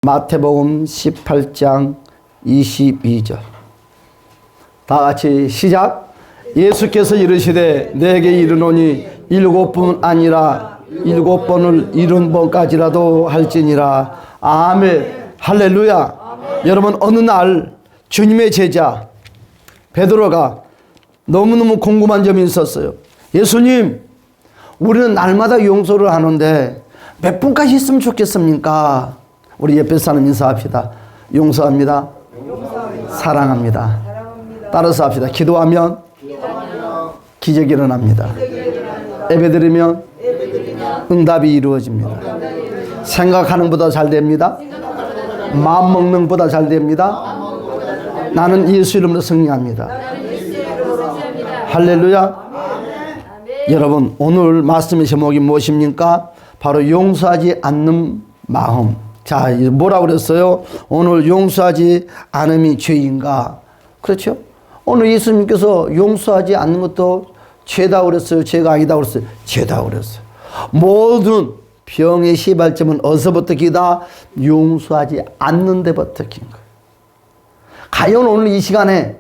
마태복음 18장 22절. 다 같이 시작. 예수께서 이르시되 내게 이르노니 7번 아니라 7번을 70번까지라도 할지니라. 아멘. 할렐루야. 아멘. 여러분, 어느 날 주님의 제자 베드로가 너무너무 궁금한 점이 있었어요. 예수님, 우리는 날마다 용서를 하는데 몇 분까지 있으면 좋겠습니까? 우리 옆에 사람 인사합시다. 용서합니다. 사랑합니다. 따라서 합시다. 기도하면 기적이 일어납니다. 예배드리면 응답이 이루어집니다. 생각하는 것보다 잘 됩니다. 마음 먹는 것보다 잘 됩니다. 나는 예수 이름으로 승리합니다. 할렐루야. 여러분, 오늘 말씀의 제목이 무엇입니까? 바로 용서하지 않는 마음. 자, 뭐라고 그랬어요? 오늘 용서하지 않음이 죄인가? 그렇죠? 오늘 예수님께서 용서하지 않는 것도 죄다 그랬어요? 죄가 아니다 그랬어요? 죄다 그랬어요. 모든 병의 시발점은 어디서부터 기다? 용서하지 않는 데부터 긴 거예요. 과연 오늘 이 시간에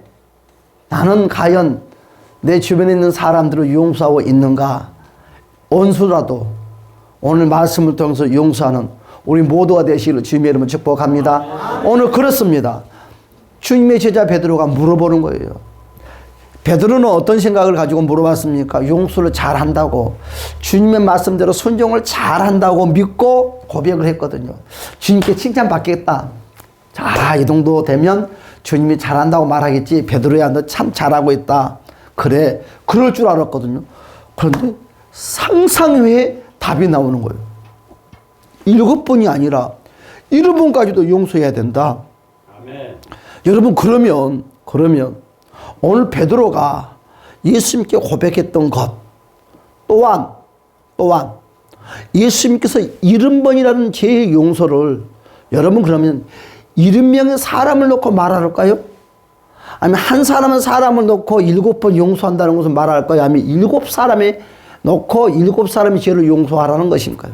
나는 과연 내 주변에 있는 사람들을 용서하고 있는가? 원수라도 오늘 말씀을 통해서 용서하는 우리 모두가 되시기를 주님의 이름으로 축복합니다. 오늘 그렇습니다. 주님의 제자 베드로가 물어보는 거예요. 베드로는 어떤 생각을 가지고 물어봤습니까? 용서를 잘한다고, 주님의 말씀대로 순종을 잘한다고 믿고 고백을 했거든요. 주님께 칭찬받겠다. 자, 이 정도 되면 주님이 잘한다고 말하겠지. 베드로야, 너 참 잘하고 있다. 그래, 그럴 줄 알았거든요. 그런데 상상 외에 답이 나오는 거예요. 7번이 아니라 7번까지도 용서해야 된다. 아멘. 여러분, 그러면 오늘 베드로가 예수님께 고백했던 것 또한 예수님께서 70번이라는 죄의 용서를 여러분 그러면 70명의 사람을 놓고 말할까요? 아니면 한 사람을 놓고 7번 용서한다는 것을 말할까요? 아니면 7사람에 놓고 7사람의 죄를 용서하라는 것인가요?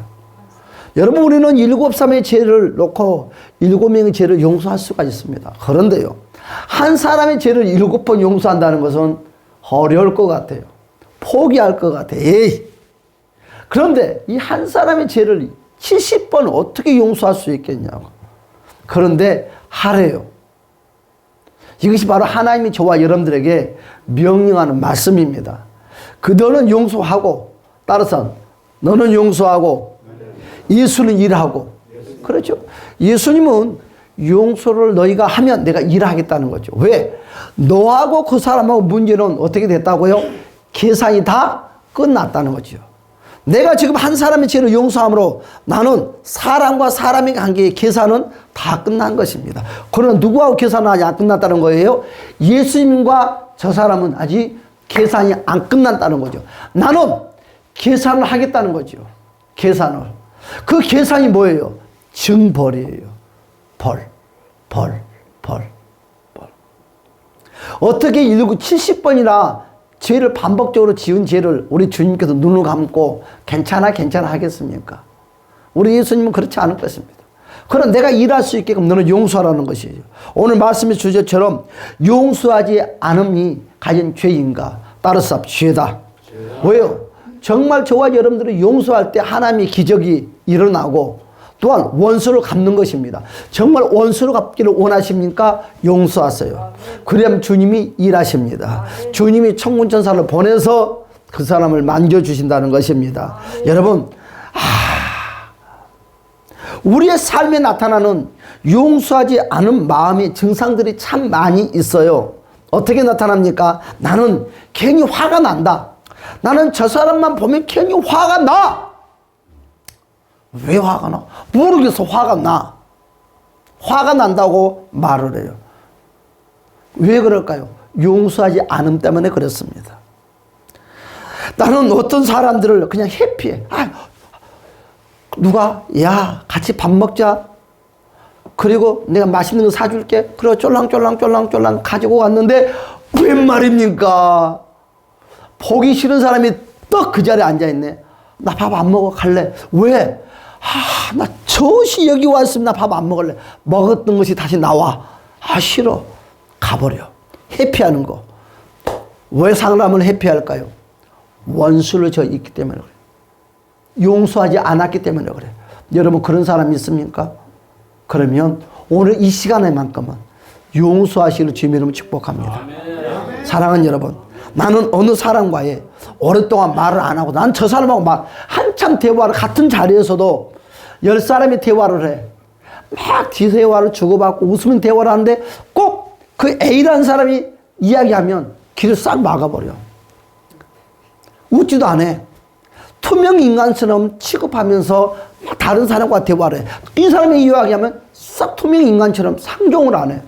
여러분, 우리는 7사람의 죄를 놓고 7명의 죄를 용서할 수가 있습니다. 그런데요, 한 사람의 죄를 7번 용서한다는 것은 어려울 것 같아요. 포기할 것 같아요. 에이. 그런데 이 한 사람의 죄를 70번 어떻게 용서할 수 있겠냐고. 그런데 하래요. 이것이 바로 하나님이 저와 여러분들에게 명령하는 말씀입니다. 너는 용서하고, 따라서 너는 용서하고 예수는 일하고. 그렇죠? 예수님은 용서를 너희가 하면 내가 일하겠다는 거죠. 왜? 너하고 그 사람하고 문제는 어떻게 됐다고요? 계산이 다 끝났다는 거죠. 내가 지금 한 사람의 죄를 용서함으로 나는 사람과 사람의 관계의 계산은 다 끝난 것입니다. 그러나 누구하고 계산은 아직 안 끝났다는 거예요? 예수님과 저 사람은 아직 계산이 안 끝났다는 거죠. 나는 계산을 하겠다는 거죠. 계산을. 그 계산이 뭐예요? 증벌이에요. 벌. 어떻게 70번이나 죄를 반복적으로 지은 죄를 우리 주님께서 눈을 감고 괜찮아 하겠습니까? 우리 예수님은 그렇지 않을 것입니다. 그럼 내가 일할 수 있게끔 너는 용서하라는 것이죠. 오늘 말씀의 주제처럼 용서하지 않음이 과연 죄인가? 따라서 죄다. 왜요? 정말 저와 여러분들이 용서할 때 하나님의 기적이 일어나고 또한 원수를 갚는 것입니다. 정말 원수를 갚기를 원하십니까? 용서하세요. 그러면 주님이 일하십니다. 주님이 천군천사를 보내서 그 사람을 만져주신다는 것입니다. 여러분, 우리의 삶에 나타나는 용서하지 않은 마음의 증상들이 참 많이 있어요. 어떻게 나타납니까? 나는 괜히 화가 난다. 나는 저 사람만 보면 괜히 화가 나. 왜 화가 나? 모르겠어. 화가 나. 화가 난다고 말을 해요. 왜 그럴까요? 용서하지 않음 때문에 그렇습니다. 나는 어떤 사람들을 그냥 회피해. 누가 야 같이 밥 먹자. 그리고 내가 맛있는 거 사줄게. 그리고 쫄랑쫄랑 가지고 갔는데 웬 말입니까? 보기 싫은 사람이 딱 그 자리에 앉아있네. 나 밥 안 먹어 갈래. 왜? 나 저시 여기 왔으면 나 밥 안 먹을래. 먹었던 것이 다시 나와. 싫어. 가버려. 회피하는 거. 왜 사람을 회피할까요? 원수를 저 있기 때문에 그래. 용서하지 않았기 때문에 그래. 여러분 그런 사람이 있습니까? 그러면 오늘 이 시간에만큼은 용서하시는 주님의 이름으로 축복합니다. 아멘. 사랑하는 여러분, 나는 어느 사람과의 오랫동안 말을 안 하고 난 저 사람하고 막 한참 대화를 같은 자리에서도 10사람이 대화를 해. 막 대화를 주고받고 웃으면 대화를 하는데 꼭 그 A라는 사람이 이야기하면 길을 싹 막아버려. 웃지도 안 해. 투명 인간처럼 취급하면서 다른 사람과 대화를 해. 이 사람이 이야기하면 싹 투명 인간처럼 상종을 안 해.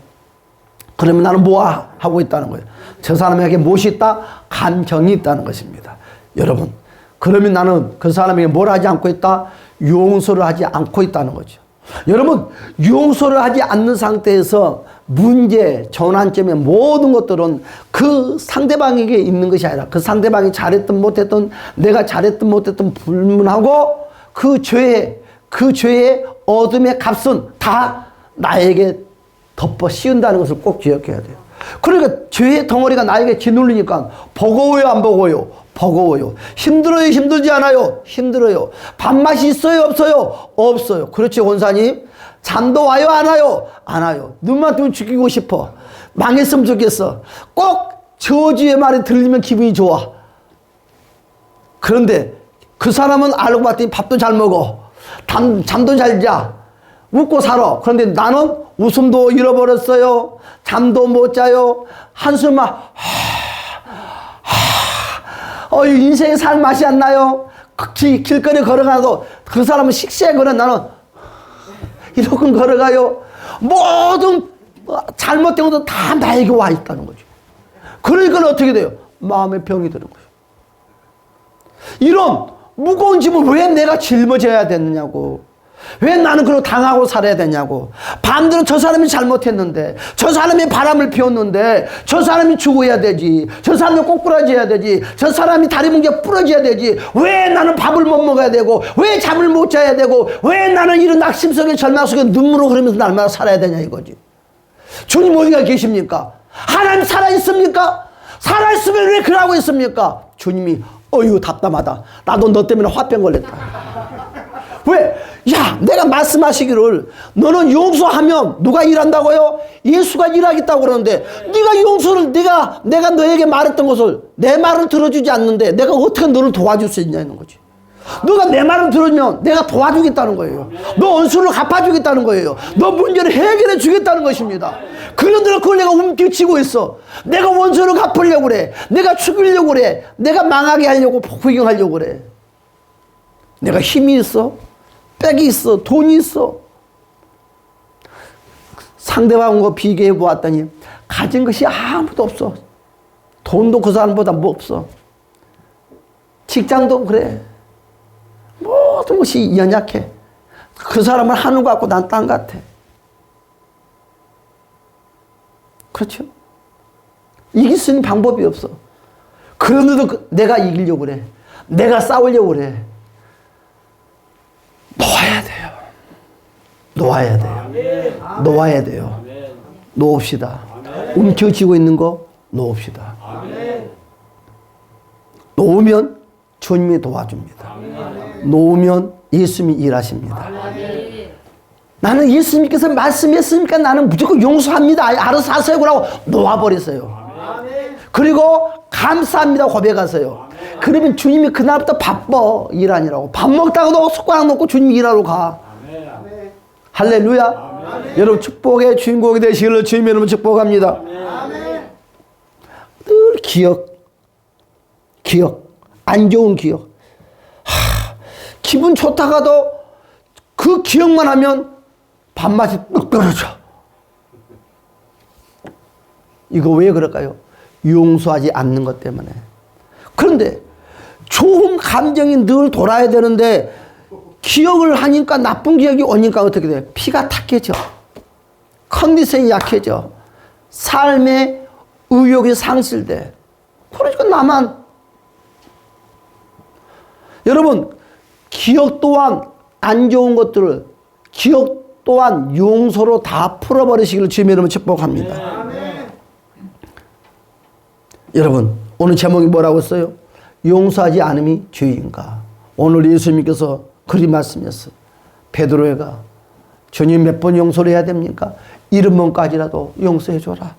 그러면 나는 뭐 하고 있다는 거예요? 저 사람에게 무엇이 있다? 감정이 있다는 것입니다. 여러분, 그러면 나는 그 사람에게 뭘 하지 않고 있다? 용서를 하지 않고 있다는 거죠. 여러분, 용서를 하지 않는 상태에서 문제, 전환점의 모든 것들은 그 상대방에게 있는 것이 아니라 그 상대방이 잘했든 못했든 내가 잘했든 못했든 불문하고 그 죄의 어둠의 값은 다 나에게 덮어 씌운다는 것을 꼭 기억해야 돼요. 그러니까 죄의 덩어리가 나에게 짓눌리니까 버거워요, 안 버거워요? 버거워요. 힘들어요, 힘들지 않아요? 힘들어요. 밥맛이 있어요, 없어요? 없어요. 그렇지, 원사님? 잠도 와요, 안 와요? 안 와요. 눈만 뜨면 죽이고 싶어. 망했으면 좋겠어. 꼭 저주의 말이 들리면 기분이 좋아. 그런데 그 사람은 알고 봤더니 밥도 잘 먹어. 잠도 잘 자. 웃고 살아. 그런데 나는 웃음도 잃어버렸어요. 잠도 못 자요. 한숨만 인생에 살 맛이 안 나요. 길거리 걸어가도 그 사람은 식시에 걸어. 나는 이러고 걸어가요. 모든 잘못된 것도 다 나에게 와 있다는 거죠. 그러니까 어떻게 돼요? 마음의 병이 드는 거죠. 이런 무거운 짐을 왜 내가 짊어져야 되느냐고. 왜 나는 그걸 당하고 살아야 되냐고. 반대로 저 사람이 잘못했는데, 저 사람이 바람을 피웠는데, 저 사람이 죽어야 되지, 저 사람이 꼬꾸라져야 되지, 저 사람이 다리 뭉개 부러져야 되지, 왜 나는 밥을 못 먹어야 되고, 왜 잠을 못 자야 되고, 왜 나는 이런 낙심 속에 절망 속에 눈물을 흐르면서 날마다 살아야 되냐 이거지. 주님 어디가 계십니까? 하나님 살아있습니까? 살아있으면 왜 그러고 있습니까? 주님이 어휴 답답하다. 나도 너 때문에 화병 걸렸다. 왜? 야, 내가 말씀하시기를 너는 용서하면 누가 일한다고요? 예수가 일하겠다고 그러는데 네가 용서를 내가 너에게 말했던 것을 내 말을 들어주지 않는데 내가 어떻게 너를 도와줄 수 있냐는 거지. 너가 내 말을 들으면 내가 도와주겠다는 거예요. 너 원수를 갚아주겠다는 거예요. 너 문제를 해결해 주겠다는 것입니다. 그런데 그걸 내가 움켜쥐고 있어. 내가 원수를 갚으려고 그래. 내가 죽이려고 그래. 내가 망하게 하려고 포기하려고 그래. 내가 힘이 있어. 빽이 있어. 돈이 있어. 상대방과 비교해 보았더니 가진 것이 아무도 없어. 돈도 그 사람보다 뭐 없어. 직장도 그래. 모든 것이 연약해. 그 사람은 하늘 같고 난 땅 같아. 그렇죠? 이길 수 있는 방법이 없어. 그런데도 내가 이기려고 그래. 내가 싸우려고 그래. 놓아야 돼요. 놓아야 돼요. 놓아야 돼요. 놓읍시다. 움켜쥐고 있는 거 놓읍시다. 놓으면 주님이 도와줍니다. 놓으면 예수님이 일하십니다. 나는 예수님께서 말씀했으니까 나는 무조건 용서합니다. 알아서 하세요. 그러고 놓아버리세요. 그리고 감사합니다. 고백하세요. 그러면 주님이 그날부터 바빠 일하니라고. 밥 먹다가도 숟가락 놓고 주님이 일하러 가. 할렐루야. 여러분 축복의 주인공이 되시기를 주님의 이름으로 축복합니다. 늘 기억. 안 좋은 기억. 기분 좋다가도 그 기억만 하면 밥맛이 뚝 떨어져. 이거 왜 그럴까요? 용서하지 않는 것 때문에. 그런데 좋은 감정이 늘 돌아야 되는데 기억을 하니까 나쁜 기억이 오니까 어떻게 돼요? 피가 탁해져. 컨디션이 약해져. 삶의 의욕이 상실돼. 그러니까 나만. 여러분 기억 또한 안 좋은 것들을 기억 또한 용서로 다 풀어버리시기를 주님의 이름으로 축복합니다. 여러분, 오늘 제목이 뭐라고 써요? 용서하지 않음이 죄인가? 오늘 예수님께서 그리 말씀했어요. 베드로가 주님 몇 번 용서를 해야 됩니까? 70번까지라도 용서해줘라.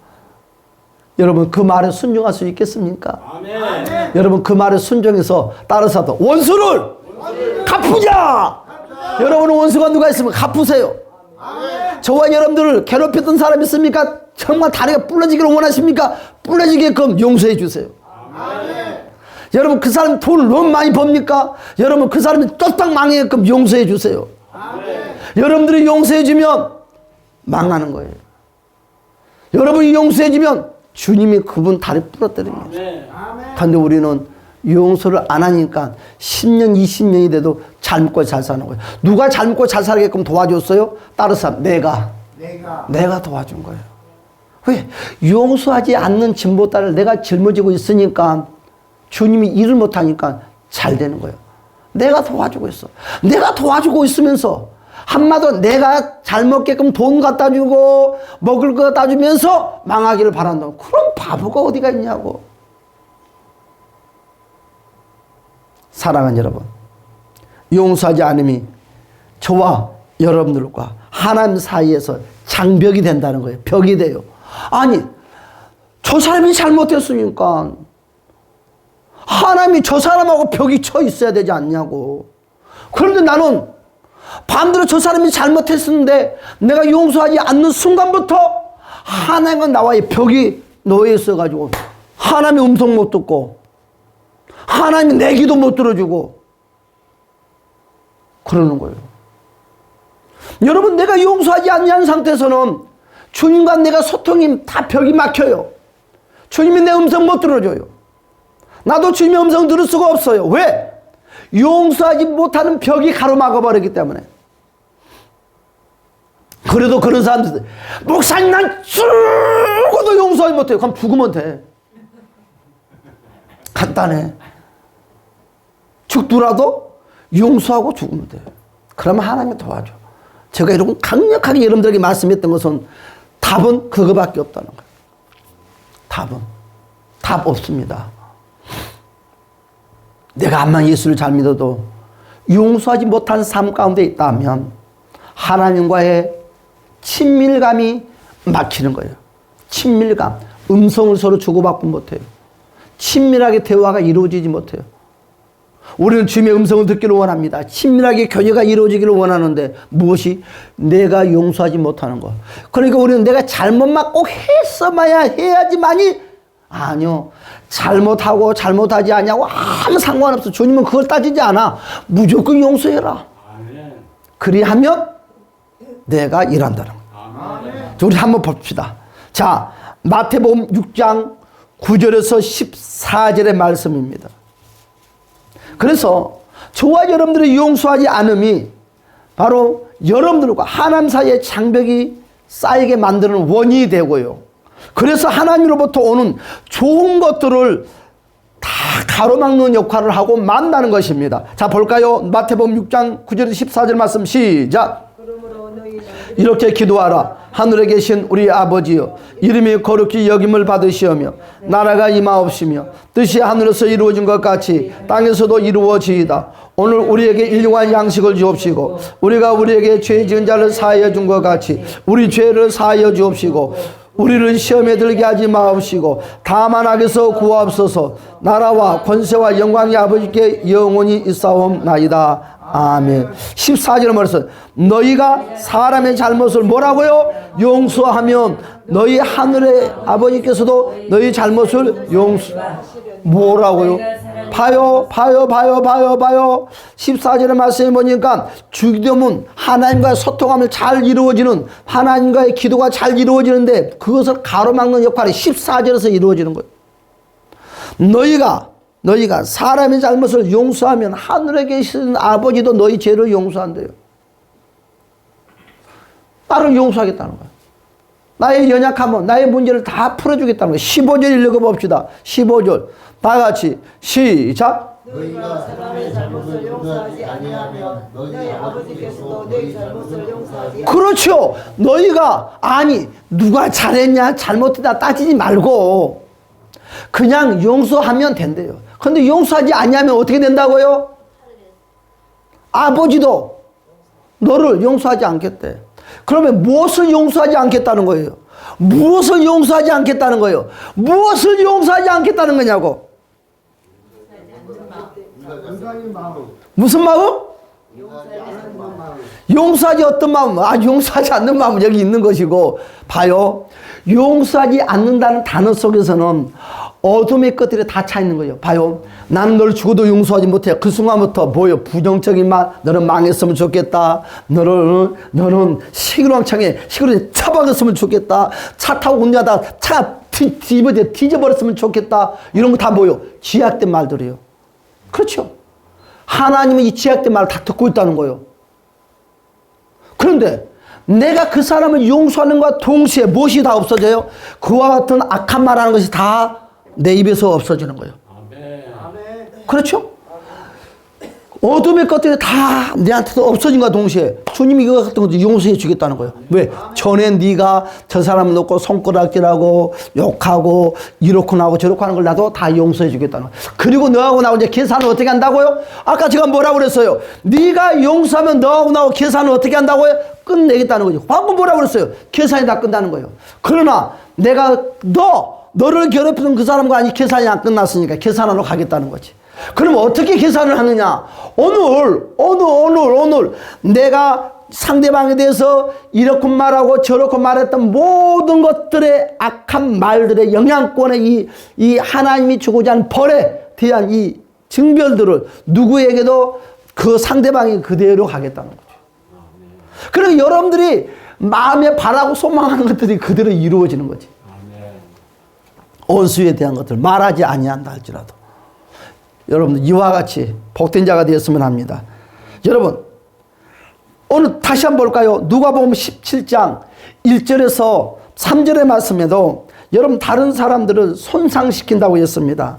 여러분, 그 말에 순종할 수 있겠습니까? 아멘. 여러분, 그 말에 순종해서 따라서 원수를 갚으자. 여러분, 원수가 누가 있으면 갚으세요. 아멘. 저와 여러분들을 괴롭혔던 사람이 있습니까? 정말 다리가 부러지기를 원하십니까? 부러지게끔 용서해 주세요. 아멘. 여러분, 그 사람 돈을 너무 많이 법니까? 여러분, 그 사람이 쫄딱 망하게끔 용서해 주세요. 아멘. 여러분들이 용서해 주면 망하는 거예요. 여러분이 용서해 주면 주님이 그분 다리 부러뜨립니다. 그런데 우리는 용서를 안 하니까 10년, 20년이 돼도 잘 먹고 잘 사는 거예요. 누가 잘 먹고 잘 살게끔 도와줬어요? 다른 사람, 내가 도와준 거예요. 왜? 용서하지 않는 진보딸을 내가 짊어지고 있으니까 주님이 일을 못하니까 잘 되는 거예요. 내가 도와주고 있어. 내가 도와주고 있으면서 한마디로 내가 잘 먹게끔 돈 갖다 주고 먹을 거 갖다 주면서 망하기를 바란다고. 그럼 바보가 어디가 있냐고. 사랑하는 여러분, 용서하지 않음이 저와 여러분들과 하나님 사이에서 장벽이 된다는 거예요. 벽이 돼요. 아니, 저 사람이 잘못했으니까 하나님이 저 사람하고 벽이 쳐 있어야 되지 않냐고. 그런데 나는 반대로 저 사람이 잘못했었는데 내가 용서하지 않는 순간부터 하나님과 나와의 벽이 놓여 있어가지고 하나님의 음성 못 듣고 하나님이 내 기도 못 들어주고 그러는 거예요. 여러분, 내가 용서하지 않는 상태에서는 주님과 내가 소통이 다 벽이 막혀요. 주님이 내 음성 못 들어줘요. 나도 주님의 음성 들을 수가 없어요. 왜? 용서하지 못하는 벽이 가로막아 버리기 때문에. 그래도 그런 사람들, 목사님 난 죽어도 용서하지 못해요. 그럼 죽으면 돼. 간단해. 죽더라도 용서하고 죽으면 돼. 그러면 하나님이 도와줘. 제가 여러분 강력하게 여러분들에게 말씀했던 것은 답은 그거밖에 없다는 거예요. 답 없습니다. 내가 암만 예수를 잘 믿어도 용서하지 못한 삶 가운데 있다면 하나님과의 친밀감이 막히는 거예요. 친밀감. 음성을 서로 주고받고 못해요. 친밀하게 대화가 이루어지지 못해요. 우리는 주님의 음성을 듣기를 원합니다. 친밀하게 교제가 이루어지기를 원하는데 무엇이? 내가 용서하지 못하는 것. 그러니까 우리는 내가 잘못만 꼭 했어봐야 해야지만이 아니요. 잘못하고 잘못하지 않냐고 아무 상관없어. 주님은 그걸 따지지 않아. 무조건 용서해라. 그리하면 내가 일한다는 거예요. 우리 한번 봅시다. 자, 마태복음 6장 9절에서 14절의 말씀입니다. 그래서 저와 여러분들의 용서하지 않음이 바로 여러분들과 하나님 사이의 장벽이 쌓이게 만드는 원인이 되고요. 그래서 하나님으로부터 오는 좋은 것들을 다 가로막는 역할을 하고 만나는 것입니다. 자, 볼까요? 마태복음 6장 9절 14절 말씀 시작. 이렇게 기도하라. 하늘에 계신 우리 아버지여, 이름이 거룩히 여김을 받으시오며 나라가 임하옵시며 뜻이 하늘에서 이루어진 것 같이 땅에서도 이루어지이다. 오늘 우리에게 일용할 양식을 주옵시고 우리가 우리에게 죄 지은 자를 사하여 준 것 같이 우리 죄를 사하여 주옵시고 우리를 시험에 들게 하지 마옵시고 다만 악에서 구하옵소서. 나라와 권세와 영광이 아버지께 영원히 있사옵나이다. 아멘. 14절에 말해서 너희가 사람의 잘못을 뭐라고요? 용서하면 너희 하늘의 아버지께서도 너희 잘못을 뭐라고요? 봐요. 14절의 말씀에 보니까 주기도문 하나님과의 소통함을 잘 이루어지는, 하나님과의 기도가 잘 이루어지는데 그것을 가로막는 역할이 14절에서 이루어지는 거예요. 너희가 사람의 잘못을 용서하면 하늘에 계신 아버지도 너희 죄를 용서한대요. 나를 용서하겠다는 거예요. 나의 연약함은, 나의 문제를 다 풀어주겠다는 거예요. 15절 읽어봅시다. 15절 다 같이 시작. 너희가 사람의 잘못을 용서하지 아니하면 너희 아버지께서도 너희 잘못을 용서하지 그렇죠. 너희가 아니 누가 잘했냐 잘못했다 따지지 말고 그냥 용서하면 된대요. 근데 용서하지 아니하면 어떻게 된다고요? 아버지도 너를 용서하지 않겠대. 그러면 무엇을 용서하지 않겠다는 거예요? 무엇을 용서하지 않겠다는 거예요? 무엇을 용서하지 않겠다는 거냐고? 무슨 마음? 용서하지 어떤 마음? 용서하지 않는 마음은 여기 있는 것이고, 봐요. 용서하지 않는다는 단어 속에서는 어둠의 것들이 다 차 있는 거예요. 봐요. 나는 널 죽어도 용서하지 못해. 그 순간부터 뭐예요? 부정적인 말. 너는 망했으면 좋겠다. 너는 시그렁창에 시그렁에 처박았으면 좋겠다. 차 타고 운전하다 차 뒤져버렸으면 좋겠다. 이런 거 다 뭐예요? 지약된 말들이에요. 그렇죠. 하나님은 이 지약된 말을 다 듣고 있다는 거예요. 그런데 내가 그 사람을 용서하는 것과 동시에 무엇이 다 없어져요? 그와 같은 악한 말하는 것이 다 내 입에서 없어지는 거예요. 그렇죠? 어둠의 것들이 다 내한테서 없어진 것과 동시에 주님이 이거 같은 것도 용서해 주겠다는 거예요. 왜? 전에 네가 저 사람 놓고 손가락질하고 욕하고 이렇고 나고 저렇고 하는 걸 나도 다 용서해 주겠다는 거예요. 그리고 너하고 나하고 이제 계산을 어떻게 한다고요? 아까 제가 뭐라고 그랬어요? 네가 용서하면 너하고 나하고 계산을 어떻게 한다고요? 끝내겠다는 거죠. 방금 뭐라고 그랬어요? 계산이 다 끝나는 거예요. 그러나 내가 너를 괴롭히는 그 사람과 아직 계산이 안 끝났으니까 계산하러 가겠다는 거지. 그럼 어떻게 계산을 하느냐? 오늘 내가 상대방에 대해서 이렇게 말하고 저렇게 말했던 모든 것들의 악한 말들의 영향권의 이 하나님이 주고자 하는 벌에 대한 이 증별들을 누구에게도 그 상대방이 그대로 가겠다는 거죠. 그러면 여러분들이 마음에 바라고 소망하는 것들이 그대로 이루어지는 거지. 원수에 대한 것들 말하지 아니한다 할지라도 여러분들 이와 같이 복된 자가 되었으면 합니다. 여러분 오늘 다시 한번 볼까요? 누가복음 17장 1절에서 3절의 말씀에도 여러분 다른 사람들을 손상시킨다고 했습니다.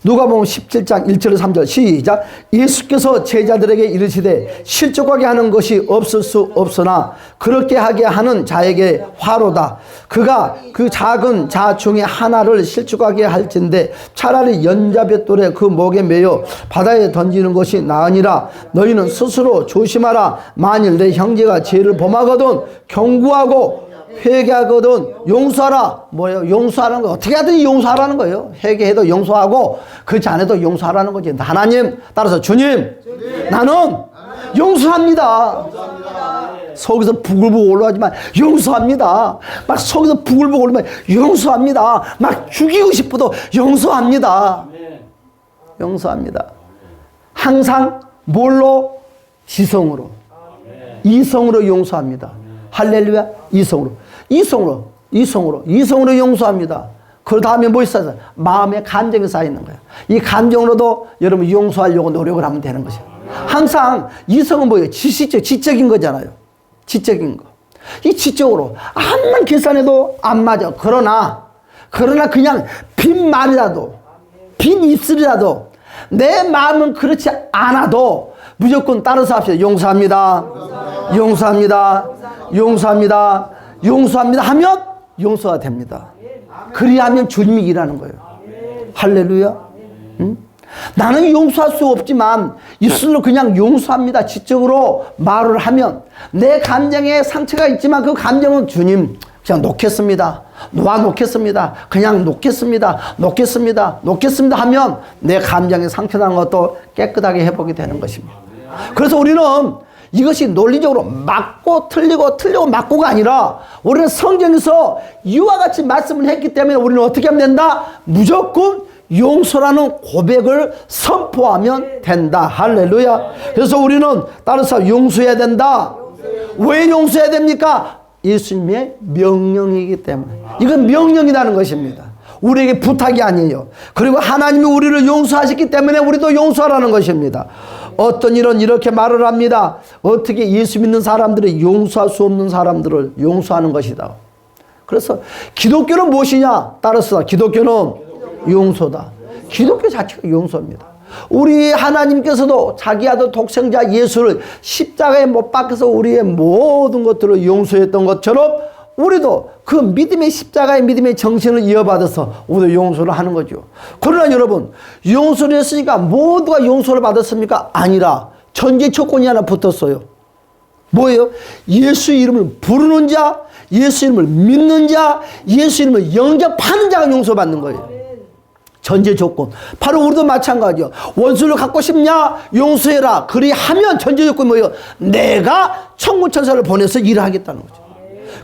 누가복음 17장 1절에서 3절 시작. 예수께서 제자들에게 이르시되 실족하게 하는 것이 없을 수 없으나 그렇게 하게 하는 자에게 화로다. 그가 그 작은 자 중에 하나를 실족하게 할진대 차라리 연자뱃돌에 그 목에 매여 바다에 던지는 것이 나으니라. 너희는 스스로 조심하라. 만일 내 형제가 죄를 범하거든 경고하고 회개하거든 용서하라. 뭐예요? 용서하라는 거 어떻게 하든 용서하라는 거예요. 회개해도 용서하고 그렇지 않아도 용서하라는 거지. 하나님 따라서 주님 나는 용서합니다. 속에서 부글부글 올라가지만 용서합니다. 막 속에서 부글부글 올라가면 용서합니다. 막 죽이고 싶어도 용서합니다. 용서합니다. 항상 뭘로? 지성으로 이성으로 용서합니다. 할렐루야. 이성으로 용서합니다. 그 다음에 뭐 있어요? 마음에 감정이 쌓이는 거예요. 이 감정으로도 여러분 용서하려고 노력을 하면 되는 것이에요. 항상 이성은 뭐예요? 지적인 거잖아요. 지적인 거. 이 지적으로 암만 계산해도 안 맞아. 그러나 그냥 빈 말이라도 빈 입술이라도 내 마음은 그렇지 않아도 무조건 따라서 합시다. 용서합니다 하면 용서가 됩니다. 그리하면 주님이 일하는 거예요. 할렐루야. 응? 나는 용서할 수 없지만 입술로 그냥 용서합니다 지적으로 말을 하면 내 감정에 상처가 있지만 그 감정은 주님 그냥 놓겠습니다. 그냥 놓겠습니다 하면 내 감정에 상처난 것도 깨끗하게 회복이 되는 것입니다. 그래서 우리는 이것이 논리적으로 맞고 틀리고 맞고가 아니라 우리는 성경에서 이와 같이 말씀을 했기 때문에 우리는 어떻게 하면 된다? 무조건 용서라는 고백을 선포하면 된다. 할렐루야. 그래서 우리는 따라서 용서해야 된다. 왜 용서해야 됩니까? 예수님의 명령이기 때문에. 이건 명령이라는 것입니다. 우리에게 부탁이 아니에요. 그리고 하나님이 우리를 용서하셨기 때문에 우리도 용서하라는 것입니다. 어떤 일은 이렇게 말을 합니다. 어떻게 예수 믿는 사람들이 용서할 수 없는 사람들을 용서하는 것이다. 그래서 기독교는 무엇이냐? 따라서 기독교는 용서다. 기독교 자체가 용서입니다. 우리 하나님께서도 자기 아들 독생자 예수를 십자가에 못 박혀서 우리의 모든 것들을 용서했던 것처럼 우리도 그 믿음의 십자가의 믿음의 정신을 이어받아서 우리도 용서를 하는 거죠. 그러나 여러분, 용서를 했으니까 모두가 용서를 받았습니까? 아니라 전제 조건이 하나 붙었어요. 뭐예요? 예수 이름을 부르는 자, 예수 이름을 믿는 자, 예수 이름을 영접하는 자가 용서받는 거예요. 전제 조건. 바로 우리도 마찬가지요. 원수를 갖고 싶냐? 용서해라. 그리하면 전제 조건이 뭐예요? 내가 천군 천사를 보내서 일을 하겠다는 거죠.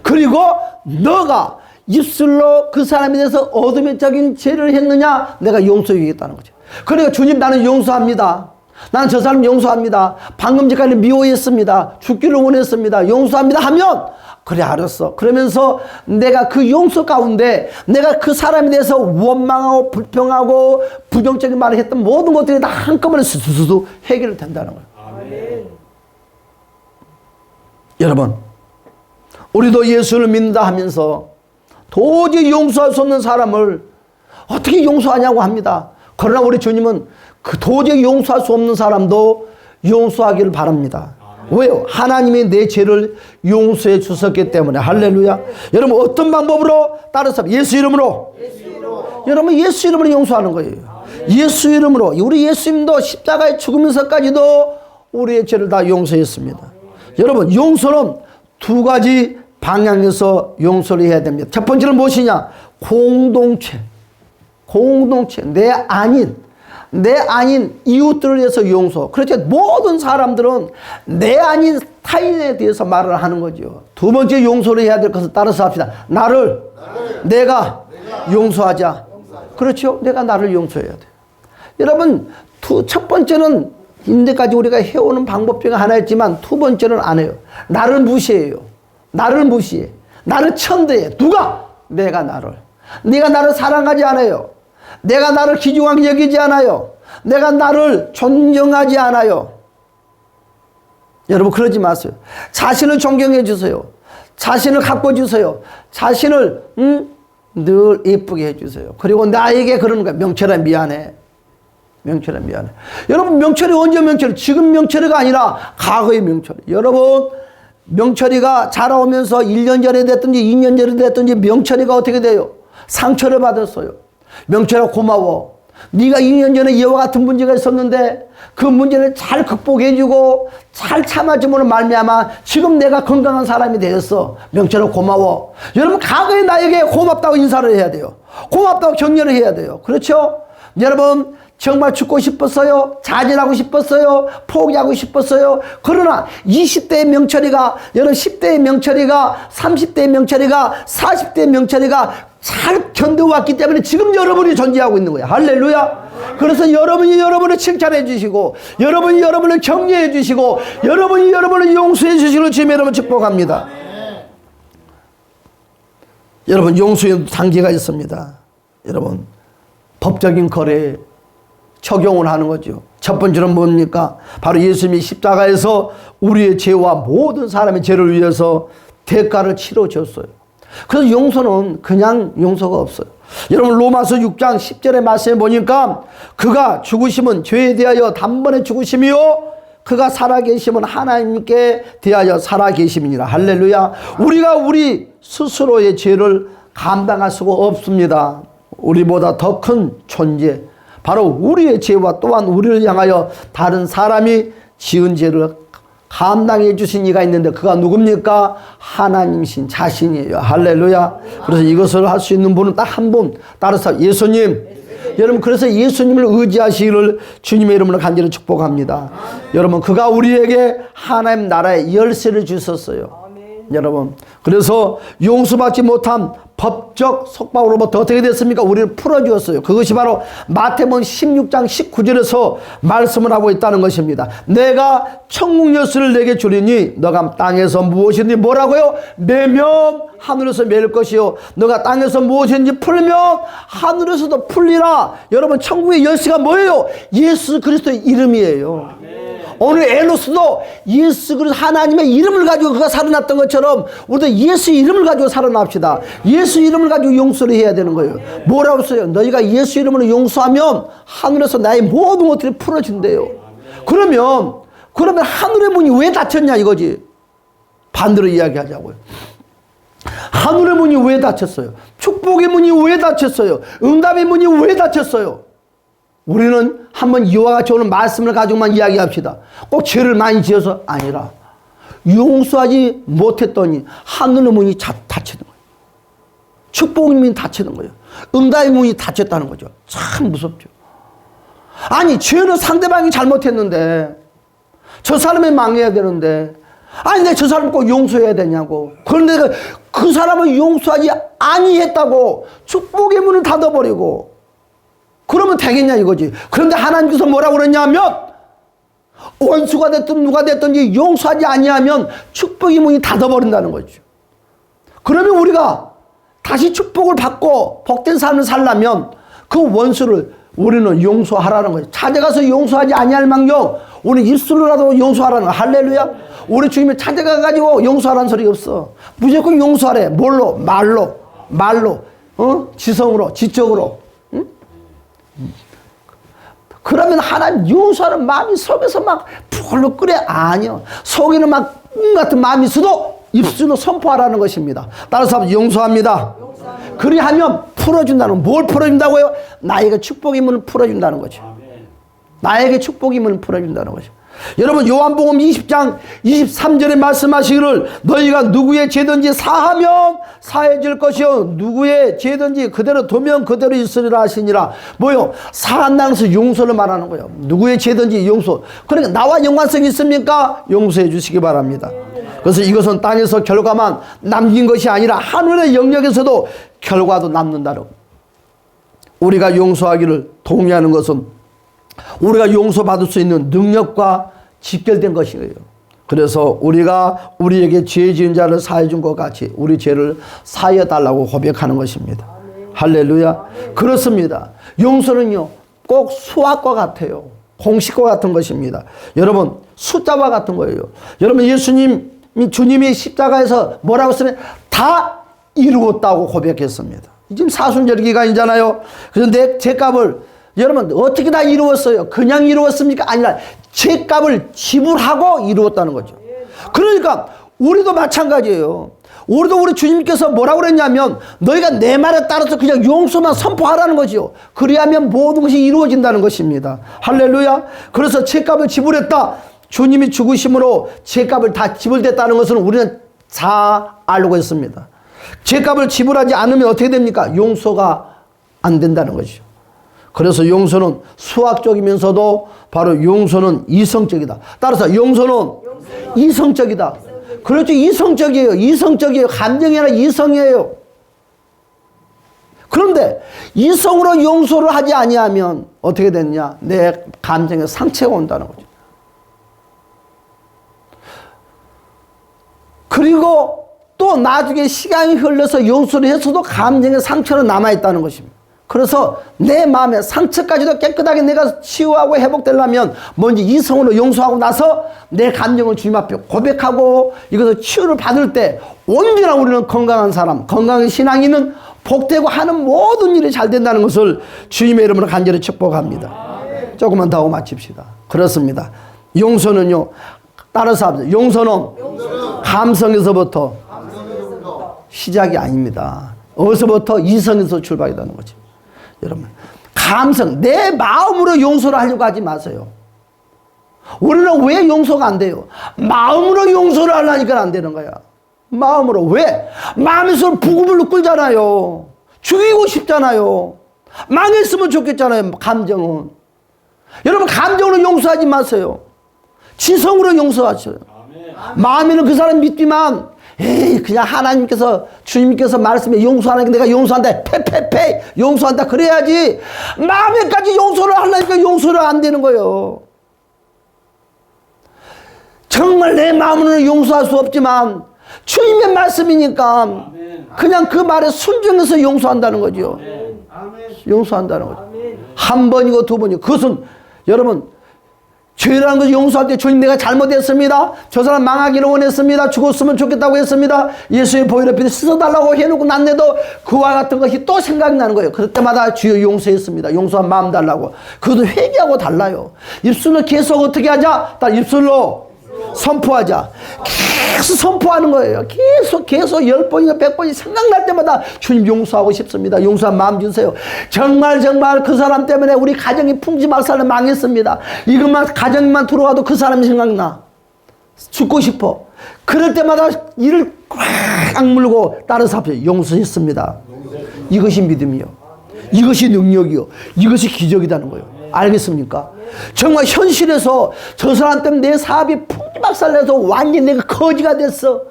그리고 너가 입술로 그 사람에 대해서 어둠적인 죄를 했느냐? 내가 용서해 주겠다는 거죠. 그러니까 주님, 나는 용서합니다. 나는 저 사람 용서합니다. 방금 전까지 미워했습니다. 죽기를 원했습니다. 용서합니다 하면, 그래 알았어. 그러면서 내가 그 용서 가운데 내가 그 사람에 대해서 원망하고 불평하고 부정적인 말을 했던 모든 것들이 다 한꺼번에 수수수 해결된다는 거예요. 아멘. 여러분, 우리도 예수를 믿는다 하면서 도저히 용서할 수 없는 사람을 어떻게 용서하냐고 합니다. 그러나 우리 주님은 그 도저히 용서할 수 없는 사람도 용서하기를 바랍니다. 왜요? 하나님이 내 죄를 용서해 주셨기 때문에. 할렐루야. 여러분, 어떤 방법으로? 따라서 예수 이름으로. 여러분, 예수 이름으로 용서하는 거예요. 예수 이름으로. 우리 예수님도 십자가에 죽으면서까지도 우리의 죄를 다 용서했습니다. 여러분, 용서는 두 가지 방향에서 용서를 해야 됩니다. 첫 번째는 무엇이냐? 공동체. 내 아닌 이웃들을 위해서 용서. 그렇죠. 모든 사람들은 내 아닌 타인에 대해서 말을 하는 거죠. 두 번째 용서를 해야 될 것을 따라서 합시다. 내가 용서하자. 그렇죠. 내가 나를 용서해야 돼. 여러분, 첫 번째는 인데까지 우리가 해오는 방법 중에 하나였지만 두 번째는 안 해요. 나를 무시해요. 나를 무시해. 나를 천대해. 누가? 내가 나를 사랑하지 않아요. 내가 나를 귀중하게 여기지 않아요. 내가 나를 존경하지 않아요. 여러분, 그러지 마세요. 자신을 존경해 주세요. 자신을 가꿔 주세요. 자신을 늘 예쁘게 해 주세요. 그리고 나에게 그러는 거야. 명철아 미안해. 여러분, 명철이 언제 명철이? 지금 명철이가 아니라 과거의 명철이. 여러분, 명철이가 자라오면서 1년 전에 됐든지 2년 전에 됐든지 명철이가 어떻게 돼요? 상처를 받았어요. 명철아 고마워. 네가 2년 전에 이와 같은 문제가 있었는데 그 문제를 잘 극복해주고 잘 참아줌으로 말미암아 지금 내가 건강한 사람이 되었어. 명철아 고마워. 여러분, 과거의 나에게 고맙다고 인사를 해야 돼요. 고맙다고 격려를 해야 돼요. 그렇죠? 여러분, 정말 죽고 싶었어요? 자진하고 싶었어요? 포기하고 싶었어요? 그러나 20대의 명철이가, 여러분 10대의 명철이가, 30대의 명철이가, 40대의 명철이가 잘 견뎌왔기 때문에 지금 여러분이 존재하고 있는 거예요. 할렐루야. 그래서 여러분이 여러분을 칭찬해 주시고, 여러분이 여러분을 격려해 주시고, 여러분이 여러분을 용서해 주시는 주님 여러분 축복합니다. 여러분, 용서의 단계가 있습니다. 여러분, 법적인 거래에 적용을 하는 거죠. 첫 번째는 뭡니까? 바로 예수님이 십자가에서 우리의 죄와 모든 사람의 죄를 위해서 대가를 치러줬어요. 그래서 용서는 그냥 용서가 없어요. 여러분, 로마서 6장 10절의 말씀에 보니까 그가 죽으심은 죄에 대하여 단번에 죽으심이요 그가 살아계심은 하나님께 대하여 살아계심이니라. 할렐루야. 우리가 우리 스스로의 죄를 감당할 수가 없습니다. 우리보다 더 큰 존재, 바로 우리의 죄와 또한 우리를 향하여 다른 사람이 지은 죄를 감당해 주신 이가 있는데 그가 누굽니까? 하나님이신 자신이에요. 할렐루야. 그래서 이것을 할 수 있는 분은 딱 한 분, 따라서 예수님. 여러분, 그래서 예수님을 의지하시기를 주님의 이름으로 간절히 축복합니다. 여러분, 그가 우리에게 하나님 나라의 열쇠를 주셨어요. 여러분, 그래서 용서받지 못한 법적 속박으로부터 어떻게 됐습니까? 우리를 풀어주었어요. 그것이 바로 마태복음 16장 19절에서 말씀을 하고 있다는 것입니다. 내가 천국 열쇠를 내게 주리니 너가 땅에서 무엇이든지 뭐라고요? 매면 하늘에서 매일 것이요 너가 땅에서 무엇이든지 풀면 하늘에서도 풀리라. 여러분, 천국의 열쇠가 뭐예요? 예수 그리스도의 이름이에요. 오늘 에노스도 예수 그리스도 하나님의 이름을 가지고 그가 살아났던 것처럼 우리도 예수 이름을 가지고 살아납시다. 예수 이름을 가지고 용서를 해야 되는 거예요. 뭐라고 써요? 너희가 예수 이름으로 용서하면 하늘에서 나의 모든 것들이 풀어진대요. 그러면 하늘의 문이 왜 닫혔냐 이거지. 반대로 이야기하자고요. 하늘의 문이 왜 닫혔어요? 축복의 문이 왜 닫혔어요? 응답의 문이 왜 닫혔어요? 우리는 한번 이와 같이 오는 말씀을 가지고만 이야기합시다. 꼭 죄를 많이 지어서 아니라 용서하지 못했더니 하늘의 문이 닫히는 거예요. 축복의 문이 닫히는 거예요. 응답의 문이 닫혔다는 거죠. 참 무섭죠. 아니 죄는 상대방이 잘못했는데 저 사람이 망해야 되는데 아니 내가 저 사람 꼭 용서해야 되냐고. 그런데 그 사람을 용서하지 아니했다고 축복의 문을 닫아버리고 그러면 되겠냐 이거지. 그런데 하나님께서 뭐라고 그러냐면 원수가 됐든 누가 됐든지 용서하지 아니하면 축복의 문이 닫아버린다는 거죠. 그러면 우리가 다시 축복을 받고 복된 삶을 살려면 그 원수를 우리는 용서하라는 거예요. 찾아가서 용서하지 아니할 망정 우리 입술로라도 용서하라는 거예요. 할렐루야. 우리 주님이 찾아가가지고 용서하라는 소리 없어. 무조건 용서하래. 뭘로? 말로 지성으로 지적으로. 응? 그러면 하나님 용서하는 마음이 속에서 막 불로 끓여. 아니요. 속에는 막 같은 마음이 있어도 입술로 선포하라는 것입니다. 따라서 용서합니다. 그리하면 풀어준다는 뭘 풀어준다고요? 나에게 축복의 문을 풀어준다는 거죠. 나에게 축복의 문을 풀어준다는 거죠. 여러분 요한복음 20장 23절에 말씀하시기를 너희가 누구의 죄든지 사하면 사해질 것이요 누구의 죄든지 그대로 두면 그대로 있으리라 하시니라. 뭐요? 사한다는 것은 용서를 말하는 거예요. 누구의 죄든지 용서. 그러니까 나와 연관성이 있습니까? 용서해 주시기 바랍니다. 그래서 이것은 땅에서 결과만 남긴 것이 아니라 하늘의 영역에서도 결과도 남는다는 거예요. 우리가 용서하기를 동의하는 것은 우리가 용서받을 수 있는 능력과 직결된 것이에요. 그래서 우리가 우리에게 죄 지은 자를 사해 준 것 같이 우리 죄를 사해 달라고 고백하는 것입니다. 할렐루야. 그렇습니다. 용서는요 꼭 수학과 같아요. 공식과 같은 것입니다. 여러분 숫자와 같은 거예요. 여러분 주님이 십자가에서 뭐라고 쓰면 다 이루었다고 고백했습니다. 지금 사순절 기간이잖아요. 그래서 내 죄값을 여러분 어떻게 다 이루었어요? 그냥 이루었습니까? 아니라 죄값을 지불하고 이루었다는 거죠. 그러니까 우리도 마찬가지예요. 우리도 우리 주님께서 뭐라고 그랬냐면 너희가 내 말에 따라서 그냥 용서만 선포하라는 거죠. 그리하면 모든 것이 이루어진다는 것입니다. 할렐루야. 그래서 죄값을 지불했다. 주님이 죽으심으로 죄값을 다 지불됐다는 것은 우리는 다 알고 있습니다. 죄값을 지불하지 않으면 어떻게 됩니까? 용서가 안 된다는 거죠. 그래서 용서는 수학적이면서도 바로 용서는 이성적이다. 따라서 용서는 이성적이다. 그렇죠. 이성적이에요. 감정이 아니라 이성이에요. 그런데 이성으로 용서를 하지 아니하면 어떻게 되느냐? 내 감정에 상처가 온다는 거죠. 그리고 또 나중에 시간이 흘러서 용서를 했어도 감정의 상처는 남아있다는 것입니다. 그래서 내 마음의 상처까지도 깨끗하게 내가 치유하고 회복되려면 먼저 이성으로 용서하고 나서 내 감정을 주님 앞에 고백하고 이것을 치유를 받을 때 언제나 우리는 건강한 사람, 건강한 신앙이 있는 복되고 하는 모든 일이 잘 된다는 것을 주님의 이름으로 간절히 축복합니다. 조금만 더 하고 마칩시다. 그렇습니다. 용서는요, 따라서 합니다. 용서는 감성에서부터 시작이 아닙니다. 어디서부터? 이성에서 출발이라는 거죠. 여러분 감성 내 마음으로 용서를 하려고 하지 마세요. 우리는 왜 용서가 안 돼요? 마음으로 용서를 하려니까 안 되는 거야. 마음으로. 왜? 마음에서 부글부글 끓잖아요. 죽이고 싶잖아요. 망했으면 좋겠잖아요. 감정은. 여러분 감정으로 용서하지 마세요. 지성으로 용서하세요. 마음에는 그 사람 믿지만 에이 그냥 하나님께서 주님께서 말씀에 용서하니까 내가 용서한다 페페페 용서한다 그래야지. 마음에까지 용서를 하려니까 용서를 안 되는 거예요. 정말 내 마음으로는 용서할 수 없지만 주님의 말씀이니까 그냥 그 말에 순종해서 용서한다는 거죠. 용서한다는 거죠. 한 번이고 두 번이고 그것은 여러분 죄라는 것을 용서할 때 주님 내가 잘못했습니다. 저 사람 망하기를 원했습니다. 죽었으면 좋겠다고 했습니다. 예수의 보혈의 피를 씻어달라고 해놓고 난데도 그와 같은 것이 또 생각이 나는 거예요. 그럴 때마다 주여 용서했습니다. 용서한 마음 달라고. 그것도 회개하고 달라요. 입술로 계속 어떻게 하자? 입술로 선포하자. 계속 선포하는 거예요. 계속 10번이나 100번이 생각날 때마다 주님 용서하고 싶습니다. 용서한 마음 주세요. 정말 그 사람 때문에 우리 가정이 풍지박살로 망했습니다. 이것만 가정만 들어와도 그 사람이 생각나. 죽고 싶어. 그럴 때마다 이를 꽉 물고 따라서 합시다. 용서했습니다. 이것이 믿음이요. 이것이 능력이요. 이것이 기적이라는 거예요. 알겠습니까? 정말 현실에서 저 사람 때문에 내 사업이 풍지박살내서 완전히 내가 거지가 됐어.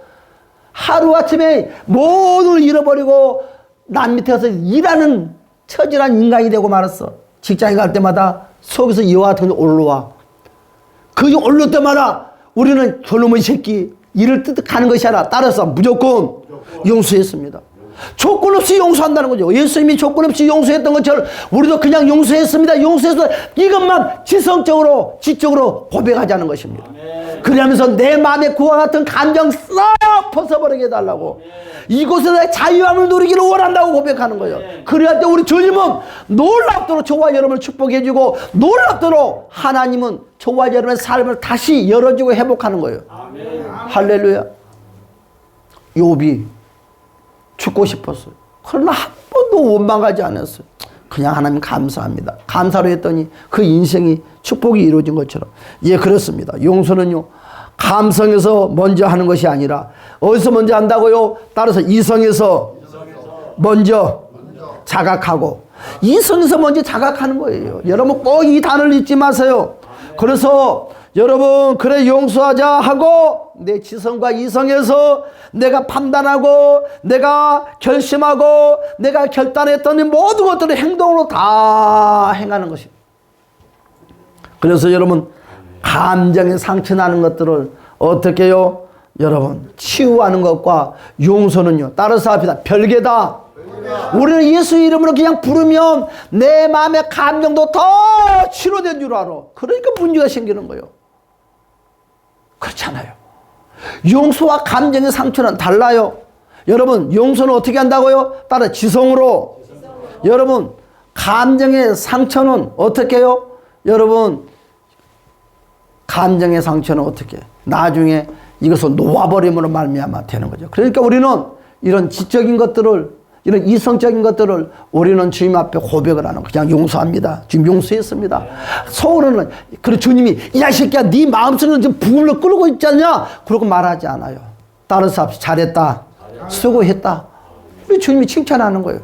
하루아침에 모든 걸 잃어버리고 남 밑에서 일하는 처절한 인간이 되고 말았어. 직장에 갈 때마다 속에서 여와 같은 게 올라와. 그게 올라올 때마다 우리는 저놈의 새끼 이를 뜻하는 것이 아니라 따라서 무조건 용서했습니다. 조건 없이 용서한다는 거죠. 예수님이 조건 없이 용서했던 것처럼 우리도 그냥 용서했습니다. 용서해서 이것만 지성적으로 지적으로 고백하자는 것입니다. 그러면서 내 마음에 그와 같은 감정 싹 벗어버리게 해달라고. 이곳에서 자유함을 누리기를 원한다고 고백하는 거예요. 그래야 때 우리 주님은 놀랍도록 저와 여러분을 축복해 주고 놀랍도록 하나님은 저와 여러분의 삶을 다시 열어주고 회복하는 거예요. 할렐루야. 욥이 죽고 싶었어요. 그러나 한 번도 원망하지 않았어요. 그냥 하나님 감사합니다. 감사로 했더니 그 인생이 축복이 이루어진 것처럼. 예, 그렇습니다. 용서는요, 감성에서 먼저 하는 것이 아니라 어디서 먼저 한다고요? 따라서 이성에서 먼저 자각하고 이성에서 먼저 자각하는 거예요. 여러분 꼭 이 단어를 잊지 마세요. 그래서 여러분 그래 용서하자 하고 내 지성과 이성에서 내가 판단하고 내가 결심하고 내가 결단했던 이 모든 것들을 행동으로 다 행하는 것입니다. 그래서 여러분 감정에 상처나는 것들을 어떻게 해요? 여러분 치유하는 것과 용서는요 따라서 합시다. 별개다. 우리는 예수 이름으로 그냥 부르면 내 마음의 감정도 더 치료된 줄 알아. 그러니까 문제가 생기는 거예요. 그렇잖아요. 용서와 감정의 상처는 달라요. 여러분 용서는 어떻게 한다고요? 따라 지성으로. 여러분 감정의 상처는 어떻게 해요? 여러분 감정의 상처는 어떻게 나중에 이것을 놓아버림으로 말미암아 되는 거죠. 그러니까 우리는 이런 지적인 것들을 이런 이성적인 것들을 우리는 주님 앞에 고백을 하는 거예요. 그냥 용서합니다. 지금 용서했습니다. 속으로는 그래 주님이 이 자식이야 네 마음속에는 지금 부글러 끓고 있지 않냐? 그러고 말하지 않아요. 따라서 합시다. 잘했다. 수고했다. 우리 주님이 칭찬하는 거예요.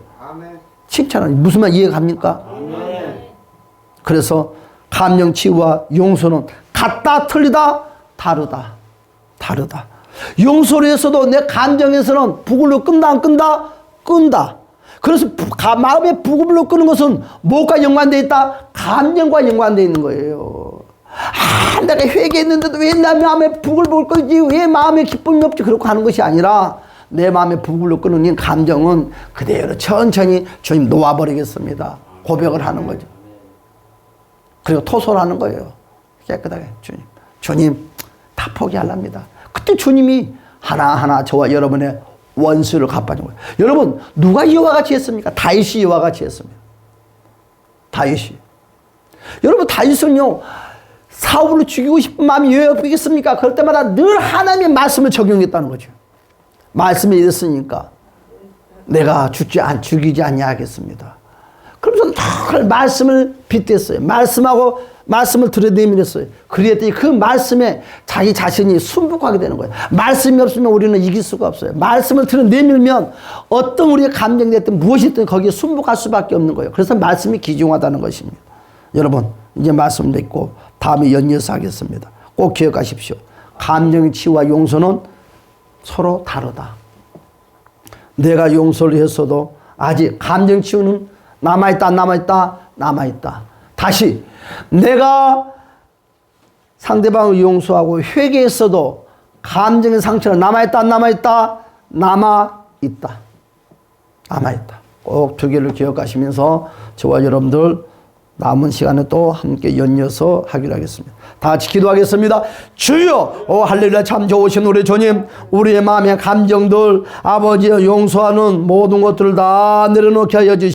칭찬하는 무슨 말 이해갑니까? 그래서 감정 치유와 용서는 같다 틀리다 다르다. 다르다. 용서를 했어도 내 감정에서는 부글러 끈다 안 끈다? 끈다. 그래서 마음에 부글러 끄는 것은 뭐가 연관되어 있다? 감정과 연관되어 있는 거예요. 아, 내가 회개했는데도 왜 내 마음에 부글부글 끄지? 왜 마음에 기쁨이 없지? 그렇게 하는 것이 아니라 내 마음에 부글러 끄는 이 감정은 그대로 천천히 주님 놓아버리겠습니다. 고백을 하는 거죠. 그리고 토설하는 거예요. 깨끗하게 주님 다 포기하랍니다. 그때 주님이 하나하나 저와 여러분의 원수를 갚아준 거예요. 여러분 누가 이와 같이 했습니까? 다윗이 이와 같이 했습니다. 다윗이. 여러분 다윗은요 사울을 죽이고 싶은 마음이 왜 없겠습니까? 그럴 때마다 늘 하나님의 말씀을 적용했다는 거죠. 말씀이 이랬으니까 내가 죽이지 아니하겠습니다. 그러면서 늘 말씀을 빗댔어요. 말씀을 들여내밀었어요. 그랬더니 그 말씀에 자기 자신이 순복하게 되는 거예요. 말씀이 없으면 우리는 이길 수가 없어요. 말씀을 들여내밀면 어떤 우리의 감정이 됐든 무엇이 됐든 거기에 순복할 수밖에 없는 거예요. 그래서 말씀이 귀중하다는 것입니다. 여러분 이제 말씀 듣고 다음에 연이어서 하겠습니다. 꼭 기억하십시오. 감정의 치유와 용서는 서로 다르다. 내가 용서를 했어도 아직 감정 치유는 남아있다. 다시 내가 상대방을 용서하고 회개했어도 감정의 상처는 남아있다. 꼭 두 개를 기억하시면서 저와 여러분들 남은 시간에 또 함께 연이어서 하기로 하겠습니다. 다 같이 기도하겠습니다. 주여, 오 할렐루야, 참 좋으신 우리 주님, 우리의 마음의 감정들 아버지여 용서하는 모든 것들을 다 내려놓게 하여 주시옵소서.